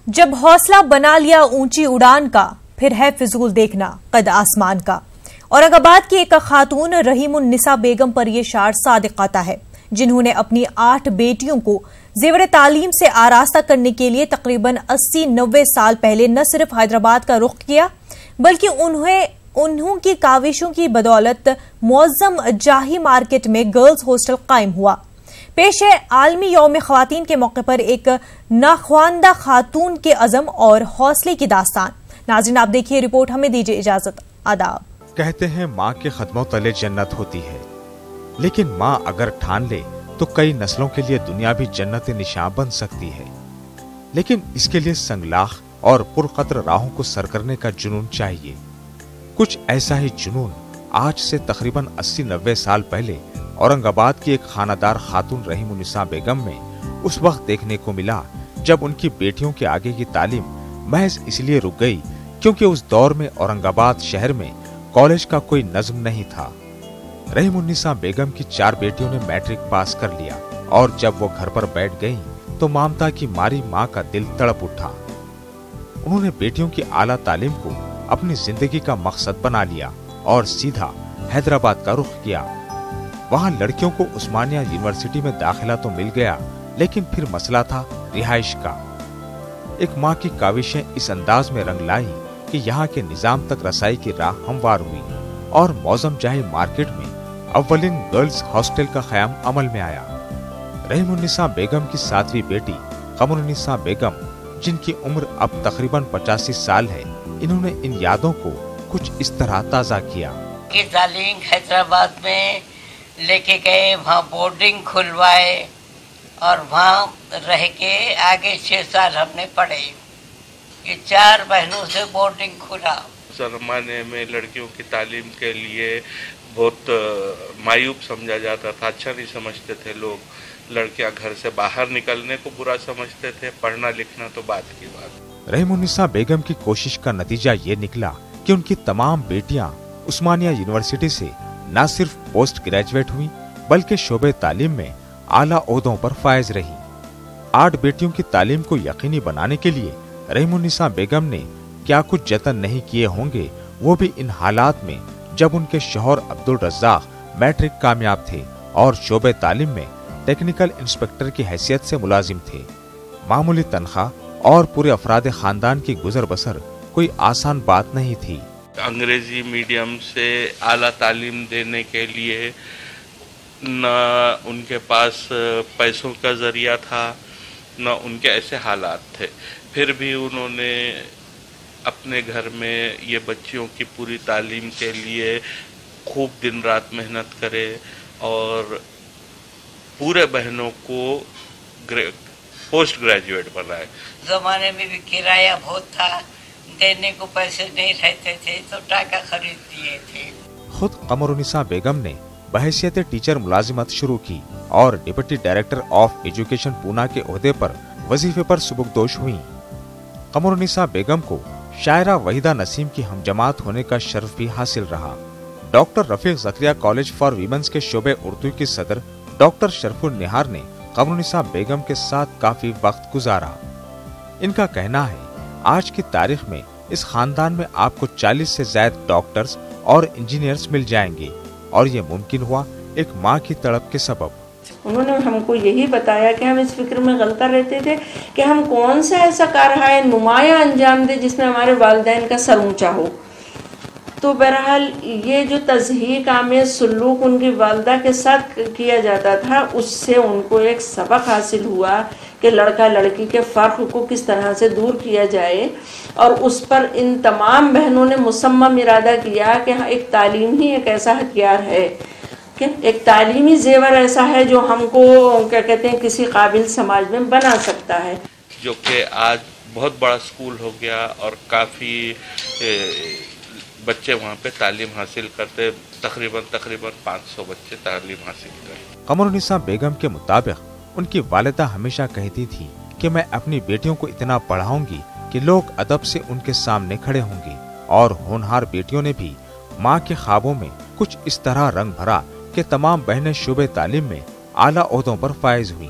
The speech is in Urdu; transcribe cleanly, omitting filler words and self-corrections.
جب حوصلہ بنا لیا اونچی اڑان کا، پھر ہے فضول دیکھنا قد آسمان کا۔ اورنگ آباد کی ایک خاتون رحیم النساء بیگم پر یہ شعر صادق آتا ہے، جنہوں نے اپنی 8 بیٹیوں کو زیور تعلیم سے آراستہ کرنے کے لیے تقریباً 80-90 سال پہلے نہ صرف حیدرآباد کا رخ کیا، بلکہ انہوں کی کاوشوں کی بدولت معظم جاہی مارکیٹ میں گرلز ہاسٹل قائم ہوا۔ پیش ہے عالمی یوم خواتین کے موقع پر ایک ناخواندہ خاتون کے عزم اور حوصلے کی داستان۔ ناظرین آپ دیکھیے رپورٹ، ہمیں دیجیے اجازت۔ آداب۔ کہتے ہیں ماں کے قدموں تلے جنت ہوتی ہے، لیکن ماں اگر ٹھان لے تو کئی نسلوں کے لیے دنیا بھی جنت نشاں بن سکتی ہے، لیکن اس کے لیے سنگلاخ اور پرقدر راہوں کو سر کرنے کا جنون چاہیے۔ کچھ ایسا ہی جنون آج سے تقریباً 80-90 سال پہلے اورنگ آباد کی ایک خانہ دار خاتون رحیم النساء بیگم میں اس وقت دیکھنے کو ملا جب ان کی بیٹیوں کے آگے کی تعلیم محض اس لیے رک گئی کیونکہ اس دور میں اورنگ آباد شہر میں کالج کا کوئی نظم نہیں تھا۔ رحیم النساء بیگم کی 4 بیٹیوں نے میٹرک پاس کر لیا، اور جب وہ گھر پر بیٹھ گئیں تو ممتا کی ماری ماں کا دل تڑپ اٹھا۔ انہوں نے بیٹیوں کی اعلیٰ تعلیم کو اپنی زندگی کا مقصد بنا لیا اور سیدھا حیدرآباد کا رخ کیا۔ وہاں لڑکیوں کو عثمانیہ یونیورسٹی میں داخلہ تو مل گیا، لیکن پھر مسئلہ تھا رہائش کا۔ ایک ماں کی کاوشیں اس انداز میں رنگ لائی کہ یہاں کے نظام تک رسائی کی راہ ہموار ہوئی، اور معظم جاہی مارکیٹ میں اولین گرلز ہاسٹل کا قیام عمل میں آیا۔ رحیم النساء بیگم کی 7ویں بیٹی قمر النساء بیگم، جن کی عمر اب تقریباً 85 سال ہے، انہوں نے ان یادوں کو کچھ اس طرح تازہ کیا۔ تعلیم حیدرآباد میں لے کے گئے، وہاں بورڈنگ کھلوائے اور وہاں رہ کے آگے 6 سال ہم نے پڑھے۔ یہ 4 بہنوں سے بورڈنگ کھلا۔ زمانے میں لڑکیوں کی تعلیم کے لیے بہت معیوب سمجھا جاتا تھا، اچھا نہیں سمجھتے تھے لوگ۔ لڑکیاں گھر سے باہر نکلنے کو برا سمجھتے تھے، پڑھنا لکھنا تو بات کی بات۔ رحیم النساء بیگم کی کوشش کا نتیجہ یہ نکلا کہ ان کی تمام بیٹیاں عثمانیہ یونیورسٹی سے نہ صرف پوسٹ گریجویٹ ہوئیں بلکہ شعبہ تعلیم میں اعلیٰ عہدوں پر فائز رہیں۔ 8 بیٹیوں کی تعلیم کو یقینی بنانے کے لیے رحیم النساء بیگم نے کیا کچھ جتن نہیں کیے ہوں گے، وہ بھی ان حالات میں جب ان کے شوہر عبدالرزاق میٹرک کامیاب تھے اور شعبہ تعلیم میں ٹیکنیکل انسپیکٹر کی حیثیت سے ملازم تھے۔ معمولی تنخواہ اور پورے افراد خاندان کی گزر بسر کوئی آسان بات نہیں تھی۔ انگریزی میڈیم سے اعلیٰ تعلیم دینے کے لیے نہ ان کے پاس پیسوں کا ذریعہ تھا، نہ ان کے ایسے حالات تھے، پھر بھی انہوں نے اپنے گھر میں یہ بچیوں کی پوری تعلیم کے لیے خوب دن رات محنت کرے اور پورے بہنوں کو پوسٹ گریجویٹ بنائے۔ زمانے میں بھی کرایہ بہت تھا، دینے کو پیسے نہیں رہتے تھے تو ٹاکا خرید دیے تھے۔ خود قمر النساء بیگم نے بحیثیت ٹیچر ملازمت شروع کی اور ڈپٹی ڈائریکٹر آف ایجوکیشن پونا کے عہدے پر وظیفے پر سبکدوش ہوئیں۔ قمر النساء بیگم کو شاعرہ وحیدہ نسیم کی ہمجماعت ہونے کا شرف بھی حاصل رہا۔ Doctor Rafiq Zakaria college for women's کے شعبہ اردو کی صدر ڈاکٹر شرف النہار نے قمر النساء بیگم کے ساتھ کافی وقت گزارا۔ ان کا کہنا ہے آج کی تاریخ میں اس خاندان میں آپ کو 40 سے زائد ڈاکٹرز اور انجینئرز مل جائیں گے، اور یہ ممکن ہوا ایک ماں کی تڑپ کے سبب۔ انہوں نے ہم کو یہی بتایا کہ ہم اس فکر میں غلطہ رہتے تھے کہ ہم کون سا ایسا کار ہے نمایاں انجام دے جس میں ہمارے والدین کا سر اونچا ہو۔ تو بہرحال یہ جو تضحیک آمیز سلوک ان کی والدہ کے ساتھ کیا جاتا تھا، اس سے ان کو ایک سبق حاصل ہوا کہ لڑکا لڑکی کے فرق کو کس طرح سے دور کیا جائے، اور اس پر ان تمام بہنوں نے مصمم ارادہ کیا کہ ایک تعلیم ہی ایک ایسا ہتھیار ہے، کہ ایک تعلیمی زیور ایسا ہے جو ہم کو کیا کہتے ہیں کسی قابل سماج میں بنا سکتا ہے، جو کہ آج بہت بڑا اسکول ہو گیا اور کافی بچے وہاں پہ تعلیم حاصل کرتے، تقریباً 500 بچے تعلیم حاصل کرتے۔ قمر النساء بیگم کے مطابق ان کی والدہ ہمیشہ کہتی تھی کہ میں اپنی بیٹیوں کو اتنا پڑھاؤں گی کہ لوگ ادب سے ان کے سامنے کھڑے ہوں گے، اور ہونہار بیٹیوں نے بھی ماں کے خوابوں میں کچھ اس طرح رنگ بھرا کہ تمام بہنیں شعبہ تعلیم میں اعلیٰ عہدوں پر فائز ہوئیں۔